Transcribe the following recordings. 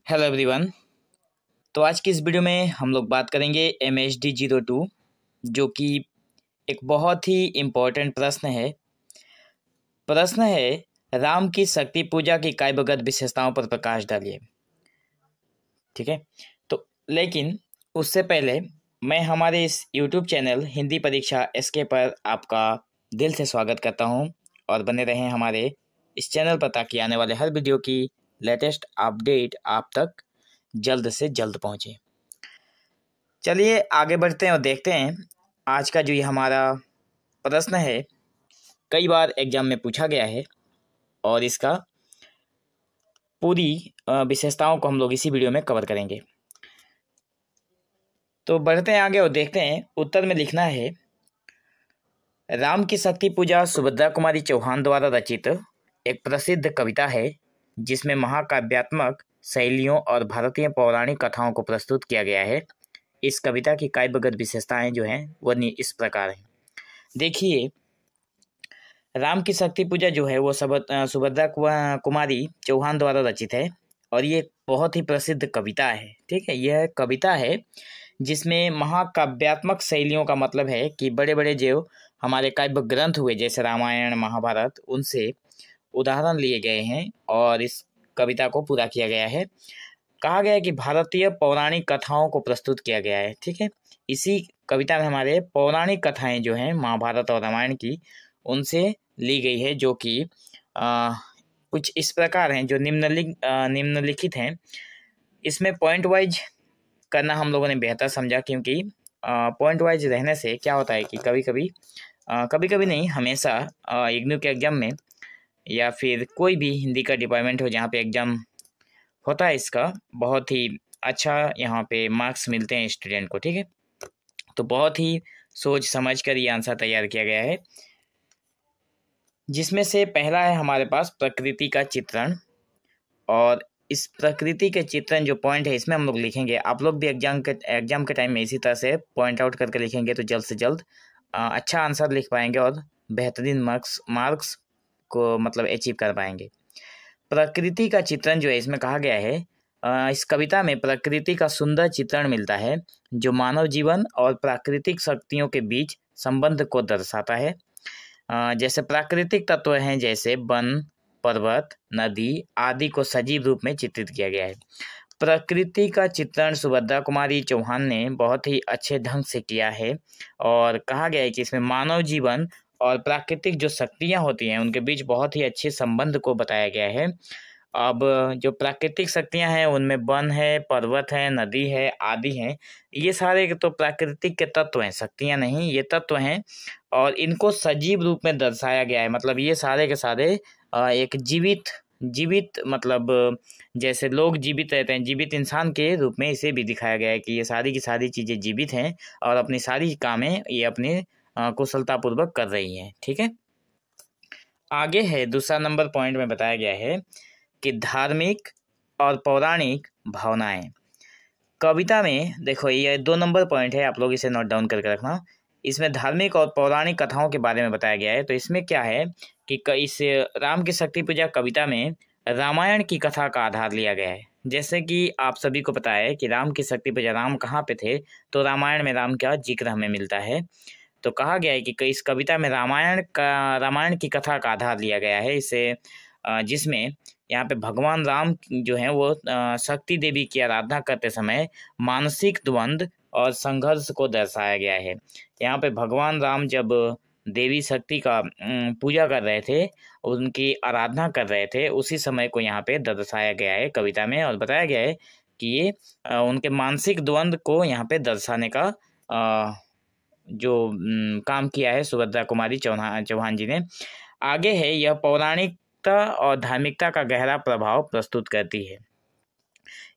Hello everyone. तो आज की इस वीडियो में हम लोग बात करेंगे MHD02 जो कि एक बहुत ही इम्पोर्टेंट प्रश्न है राम की शक्ति पूजा की काव्यगत विशेषताओं पर प्रकाश डालिए। ठीक है, तो लेकिन उससे पहले मैं हमारे इस YouTube चैनल हिंदी परीक्षा SK पर आपका दिल से स्वागत करता हूं और बने रहें हमारे इस चैनल पर ताकि आने वाले हर वीडियो की लेटेस्ट अपडेट आप तक जल्द से जल्द पहुंचे। चलिए आगे बढ़ते हैं और देखते हैं आज का जो ये हमारा प्रश्न है, कई बार एग्जाम में पूछा गया है और इसका पूरी विशेषताओं को हम लोग इसी वीडियो में कवर करेंगे। तो बढ़ते हैं आगे और देखते हैं। उत्तर में लिखना है, राम की शक्ति पूजा सुभद्रा कुमारी चौहान द्वारा रचित एक प्रसिद्ध कविता है जिसमें महाकाव्यात्मक शैलियों और भारतीय पौराणिक कथाओं को प्रस्तुत किया गया है। इस कविता की काव्यगत विशेषताएं जो हैं वो इस प्रकार हैं। देखिए, राम की शक्ति पूजा जो है वो सुभद्रा कुमारी चौहान द्वारा रचित है और ये बहुत ही प्रसिद्ध कविता है। ठीक है, यह कविता है जिसमें महाकाव्यात्मक शैलियों का मतलब है कि बड़े बड़े जो हमारे काव्य ग्रंथ हुए जैसे रामायण महाभारत, उनसे उदाहरण लिए गए हैं और इस कविता को पूरा किया गया है। कहा गया है कि भारतीय पौराणिक कथाओं को प्रस्तुत किया गया है। ठीक है, इसी कविता में हमारे पौराणिक कथाएं जो हैं महाभारत और रामायण की, उनसे ली गई है, जो कि कुछ इस प्रकार हैं जो निम्नलिखित हैं। इसमें पॉइंट वाइज करना हम लोगों ने बेहतर समझा, क्योंकि पॉइंट वाइज रहने से क्या होता है कि कभी कभी नहीं, हमेशा इग्नू के एग्जाम में या फिर कोई भी हिंदी का डिपार्टमेंट हो जहाँ पे एग्जाम होता है, इसका बहुत ही अच्छा यहाँ पे मार्क्स मिलते हैं स्टूडेंट को। ठीक है, तो बहुत ही सोच समझ कर ये आंसर तैयार किया गया है, जिसमें से पहला है हमारे पास प्रकृति का चित्रण। और इस प्रकृति के चित्रण जो पॉइंट है इसमें हम लोग लिखेंगे। आप लोग भी एग्जाम के टाइम में इसी तरह से पॉइंट आउट करके लिखेंगे तो जल्द से जल्द अच्छा आंसर लिख पाएंगे और बेहतरीन मार्क्स को मतलब अचीव कर पाएंगे। प्रकृति का चित्रण जो है इसमें कहा गया है, इस कविता में प्रकृति का सुंदर चित्रण मिलता है जो मानव जीवन और प्राकृतिक शक्तियों के बीच संबंध को दर्शाता है। जैसे प्राकृतिक तत्व हैं जैसे वन, पर्वत, नदी आदि को सजीव रूप में चित्रित किया गया है। प्रकृति का चित्रण सुभद्रा कुमारी चौहान ने बहुत ही अच्छे ढंग से किया है और कहा गया है कि इसमें मानव जीवन और प्राकृतिक जो शक्तियां होती हैं उनके बीच बहुत ही अच्छे संबंध को बताया गया है। अब जो प्राकृतिक शक्तियां हैं उनमें वन है, पर्वत है, नदी है आदि हैं। ये सारे तो प्राकृतिक के तत्व हैं, शक्तियां नहीं, ये तत्व हैं और इनको सजीव रूप में दर्शाया गया है। मतलब ये सारे के सारे एक जीवित मतलब जैसे लोग जीवित रहते हैं, जीवित इंसान के रूप में इसे भी दिखाया गया है कि ये सारी की सारी चीज़ें जीवित हैं और अपनी सारी कामें ये अपने कुशलतापूर्वक कर रही हैं। ठीक है, आगे है दूसरा नंबर पॉइंट में बताया गया है कि धार्मिक और पौराणिक भावनाएं। कविता में देखो ये 2 नंबर पॉइंट है, आप लोग इसे नोट डाउन करके रखना। इसमें धार्मिक और पौराणिक कथाओं के बारे में बताया गया है। तो इसमें क्या है कि इस राम की शक्ति पूजा कविता में रामायण की कथा का आधार लिया गया है। जैसे कि आप सभी को पता है कि राम की शक्ति पूजा राम कहाँ पे थे, तो रामायण में राम का जिक्र हमें मिलता है। तो कहा गया है कि इस कविता में रामायण की कथा का आधार लिया गया है इसे, जिसमें यहाँ पे भगवान राम जो हैं वो शक्ति देवी की आराधना करते समय मानसिक द्वंद्व और संघर्ष को दर्शाया गया है। यहाँ पे भगवान राम जब देवी शक्ति का पूजा कर रहे थे, उनकी आराधना कर रहे थे, उसी समय को यहाँ पे दर्शाया गया है कविता में और बताया गया है कि ये उनके मानसिक द्वंद्व को यहाँ पे दर्शाने का जो काम किया है सुभद्रा कुमारी चौहान जी ने। आगे है, यह पौराणिकता और धार्मिकता का गहरा प्रभाव प्रस्तुत करती है।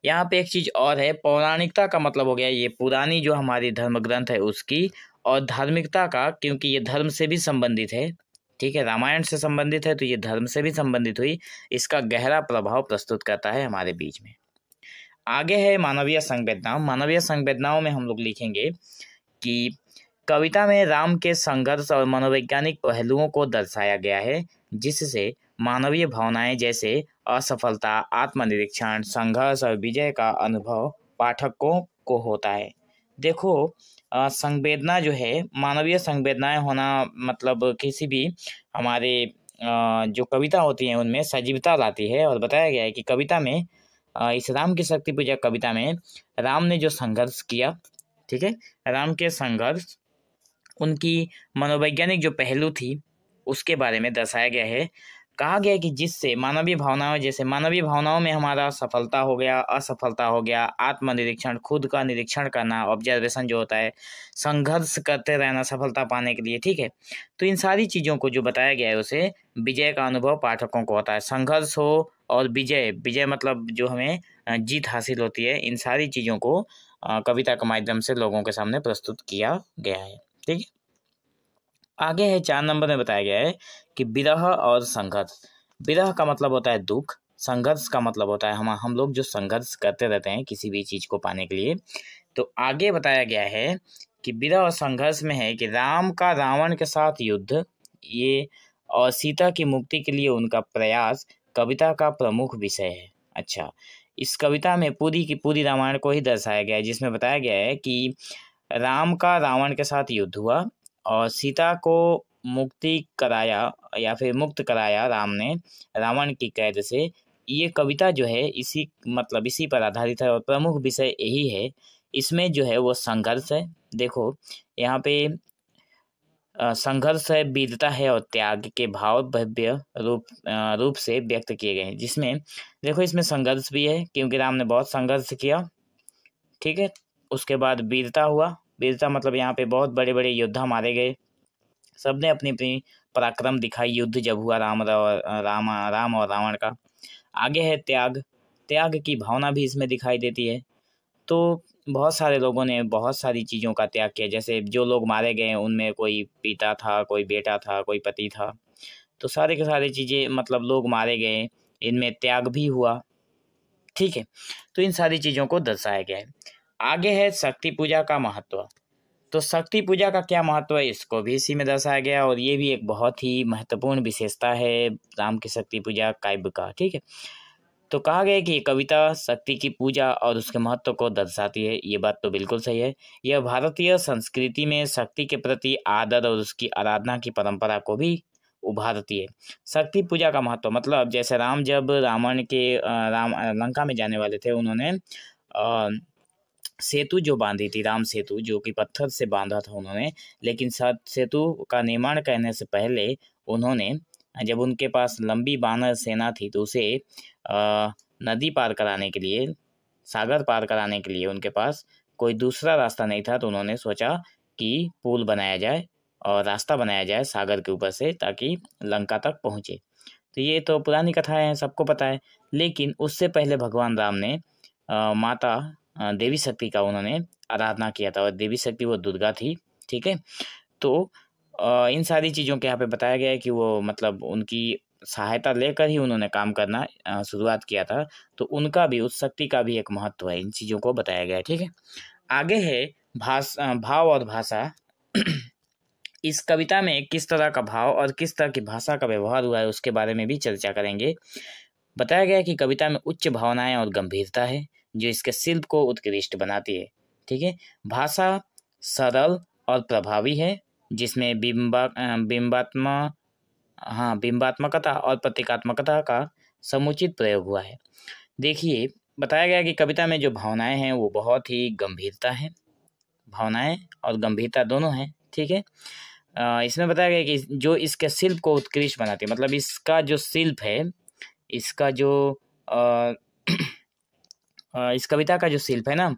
यहाँ पे एक चीज और है, पौराणिकता का मतलब हो गया ये पुरानी जो हमारी धर्म ग्रंथ है उसकी, और धार्मिकता का क्योंकि ये धर्म से भी संबंधित है। ठीक है, रामायण से संबंधित है तो ये धर्म से भी संबंधित हुई, इसका गहरा प्रभाव प्रस्तुत करता है हमारे बीच में। आगे है मानवीय संवेदनाओं। मानवीय संवेदनाओं में हम लोग लिखेंगे कि कविता में राम के संघर्ष और मनोवैज्ञानिक पहलुओं को दर्शाया गया है जिससे मानवीय भावनाएं जैसे असफलता, आत्मनिरीक्षण, संघर्ष और विजय का अनुभव पाठकों को होता है। देखो, संवेदना जो है, मानवीय संवेदनाएं होना मतलब किसी भी हमारे जो कविता होती हैं उनमें सजीवता लाती है। और बताया गया है कि कविता में इस राम की शक्ति पूजा कविता में राम ने जो संघर्ष किया, ठीक है, राम के संघर्ष, उनकी मनोवैज्ञानिक जो पहलू थी उसके बारे में दर्शाया गया है। कहा गया है कि जिससे मानवीय भावनाओं, जैसे मानवीय भावनाओं में हमारा सफलता हो गया, असफलता हो गया, आत्मनिरीक्षण, खुद का निरीक्षण करना, ऑब्जर्वेशन जो होता है, संघर्ष करते रहना सफलता पाने के लिए, ठीक है। तो इन सारी चीज़ों को जो बताया गया है उसे विजय का अनुभव पाठकों को होता है। संघर्ष हो और विजय, विजय मतलब जो हमें जीत हासिल होती है, इन सारी चीज़ों को कविता के माध्यम से लोगों के सामने प्रस्तुत किया गया है, ठीक है। आगे है 4 नंबर में बताया गया है कि विरह और संघर्ष। विरह का मतलब होता है दुख, संघर्ष का मतलब होता है हम लोग जो संघर्ष करते रहते हैं किसी भी चीज़ को पाने के लिए। तो आगे बताया गया है कि विरह और संघर्ष में है कि राम का रावण के साथ युद्ध, ये और सीता की मुक्ति के लिए उनका प्रयास कविता का प्रमुख विषय है। अच्छा, इस कविता में पूरी की पूरी रामायण को ही दर्शाया गया है, जिसमें बताया गया है कि राम का रावण के साथ युद्ध हुआ और सीता को मुक्ति कराया या फिर मुक्त कराया राम ने रावण की कैद से। ये कविता जो है इसी पर आधारित है और प्रमुख विषय यही है। इसमें जो है वो संघर्ष है। देखो यहाँ पे संघर्ष है, वीरता है और त्याग के भाव भव्य रूप से व्यक्त किए गए हैं। जिसमें देखो इसमें संघर्ष भी है क्योंकि राम ने बहुत संघर्ष किया, ठीक है। उसके बाद वीरता हुआ, वीरता मतलब यहाँ पे बहुत बड़े बड़े योद्धा मारे गए, सबने अपनी अपनी पराक्रम दिखाई युद्ध जब हुआ राम और रावण का। आगे है त्याग, त्याग की भावना भी इसमें दिखाई देती है। तो बहुत सारे लोगों ने बहुत सारी चीज़ों का त्याग किया, जैसे जो लोग मारे गए उनमें कोई पिता था, कोई बेटा था, कोई पति था, तो सारे के सारे चीज़ें मतलब लोग मारे गए, इनमें त्याग भी हुआ, ठीक है। तो इन सारी चीज़ों को दर्शाया गया है। आगे है शक्ति पूजा का महत्व। तो शक्ति पूजा का क्या महत्व है इसको भी इसी में दर्शाया गया और ये भी एक बहुत ही महत्वपूर्ण विशेषता है राम की शक्ति पूजा काव्य का, ठीक है। तो कहा गया कि ये कविता शक्ति की पूजा और उसके महत्व को दर्शाती है। ये बात तो बिल्कुल सही है। यह भारतीय संस्कृति में शक्ति के प्रति आदर और उसकी आराधना की परंपरा को भी उभारती है। शक्ति पूजा का महत्व मतलब जैसे राम जब लंका में जाने वाले थे, उन्होंने सेतु जो बांधी थी, राम सेतु, जो कि पत्थर से बांधा था उन्होंने, लेकिन सेतु का निर्माण करने से पहले उन्होंने, जब उनके पास लंबी वानर सेना थी तो उसे नदी पार कराने के लिए, सागर पार कराने के लिए उनके पास कोई दूसरा रास्ता नहीं था, तो उन्होंने सोचा कि पुल बनाया जाए और रास्ता बनाया जाए सागर के ऊपर से ताकि लंका तक पहुँचे। तो ये तो पुरानी कथाएं हैं, सबको पता है। लेकिन उससे पहले भगवान राम ने माता देवी शक्ति का उन्होंने आराधना किया था और देवी शक्ति वो दुर्गा थी, ठीक है। तो इन सारी चीज़ों के यहाँ पे बताया गया है कि वो मतलब उनकी सहायता लेकर ही उन्होंने काम करना शुरुआत किया था, तो उनका भी, उस शक्ति का भी एक महत्व है, इन चीज़ों को बताया गया है, ठीक है। आगे है भाव और भाषा। इस कविता में किस तरह का भाव और किस तरह की भाषा का व्यवहार हुआ है उसके बारे में भी चर्चा करेंगे। बताया गया है कि कविता में उच्च भावनाएं और गंभीरता है जो इसके शिल्प को उत्कृष्ट बनाती है, ठीक है। भाषा सरल और प्रभावी है जिसमें बिंबात्मकता और प्रतीकात्मकता का समुचित प्रयोग हुआ है। देखिए, बताया गया कि कविता में जो भावनाएं हैं वो बहुत ही गंभीरता है, भावनाएं और गंभीरता दोनों हैं, ठीक है। इसमें बताया गया कि जो इसके शिल्प को उत्कृष्ट बनाती है, मतलब इसका जो शिल्प है, इसका जो इस कविता का जो शिल्प है ना,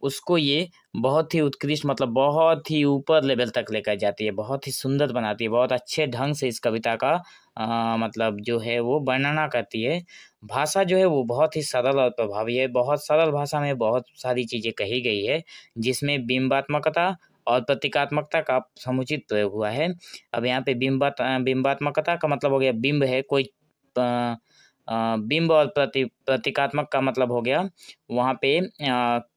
उसको ये बहुत ही उत्कृष्ट, मतलब बहुत ही ऊपर लेवल तक लेकर जाती है, बहुत ही सुंदर बनाती है, बहुत अच्छे ढंग से इस कविता का मतलब जो है वो वर्णना करती है। भाषा जो है वो बहुत ही सरल और प्रभावी है, बहुत सरल भाषा में बहुत सारी चीज़ें कही गई है जिसमें बिंबात्मकता और प्रतीकात्मकता का समुचित प्रयोग हुआ है। अब यहाँ पे बिंबात्मकता का मतलब हो गया बिंब है कोई, बिंब और प्रतीकात्मक का मतलब हो गया वहाँ पे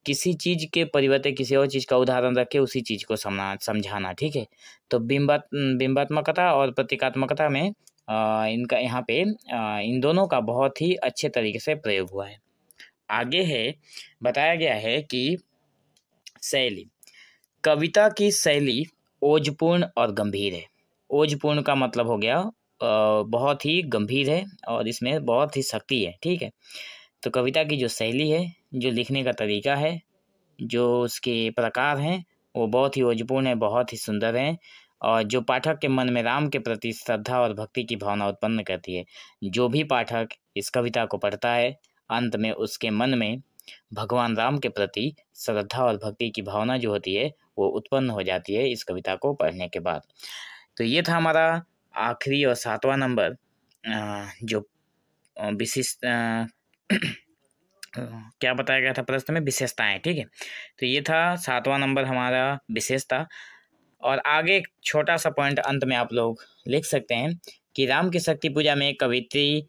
किसी चीज़ के परिवर्ते किसी और चीज़ का उदाहरण रख के उसी चीज़ को समझाना, ठीक है। तो बिंबात्मकता और प्रतीकात्मकता में इनका यहाँ पे इन दोनों का बहुत ही अच्छे तरीके से प्रयोग हुआ है। आगे है, बताया गया है कि शैली, कविता की शैली ओजपूर्ण और गंभीर है। ओजपूर्ण का मतलब हो गया बहुत ही गंभीर है और इसमें बहुत ही शक्ति है, ठीक है। तो कविता की जो शैली है, जो लिखने का तरीका है, जो उसके प्रकार हैं, वो बहुत ही ओजपूर्ण है, बहुत ही सुंदर हैं और जो पाठक के मन में राम के प्रति श्रद्धा और भक्ति की भावना उत्पन्न करती है। जो भी पाठक इस कविता को पढ़ता है, अंत में उसके मन में भगवान राम के प्रति श्रद्धा और भक्ति की भावना जो होती है वो उत्पन्न हो जाती है इस कविता को पढ़ने के बाद। तो ये था हमारा आखिरी और 7वां नंबर, जो विशिष्ट क्या बताया गया था प्रश्न में, विशेषताएं, ठीक है। तो ये था 7वां नंबर हमारा विशेषता। और आगे एक छोटा सा पॉइंट अंत में आप लोग लिख सकते हैं कि राम की शक्ति पूजा में कवित्री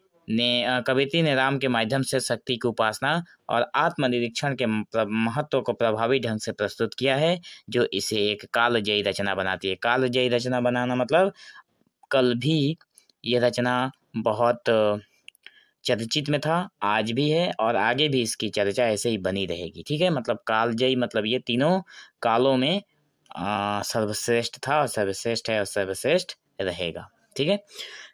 ने राम के माध्यम से शक्ति की उपासना और आत्मनिरीक्षण के महत्व को प्रभावी ढंग से प्रस्तुत किया है, जो इसे एक कालजयी रचना बनाती है। कालजयी रचना बनाना मतलब कल भी ये रचना बहुत चर्चित में था, आज भी है और आगे भी इसकी चर्चा ऐसे ही बनी रहेगी, ठीक है। मतलब कालजयी मतलब ये तीनों कालों में सर्वश्रेष्ठ था और सर्वश्रेष्ठ है और सर्वश्रेष्ठ रहेगा, ठीक है।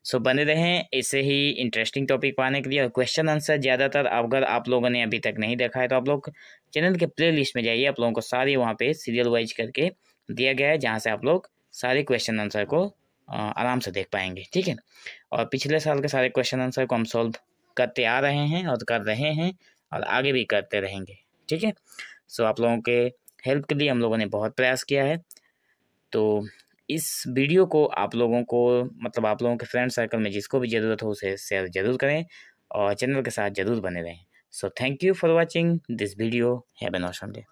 सो बने रहें ऐसे ही इंटरेस्टिंग टॉपिक पाने के लिए। और क्वेश्चन आंसर ज़्यादातर अगर आप लोगों ने अभी तक नहीं देखा है तो आप लोग चैनल के प्ले लिस्ट में जाइए, आप लोगों को सारी वहाँ पे सीरियल वाइज करके दिया गया है, जहाँ से आप लोग सारे क्वेश्चन आंसर को आराम से देख पाएंगे, ठीक है। और पिछले साल के सारे क्वेश्चन आंसर को हम सॉल्व करते आ रहे हैं और कर रहे हैं और आगे भी करते रहेंगे, ठीक है। सो आप लोगों के हेल्प के लिए हम लोगों ने बहुत प्रयास किया है। तो इस वीडियो को आप लोगों को, मतलब आप लोगों के फ्रेंड सर्कल में जिसको भी ज़रूरत हो उसे शेयर ज़रूर करें और चैनल के साथ ज़रूर बने रहें। So thank you for watching this video. Have an awesome day.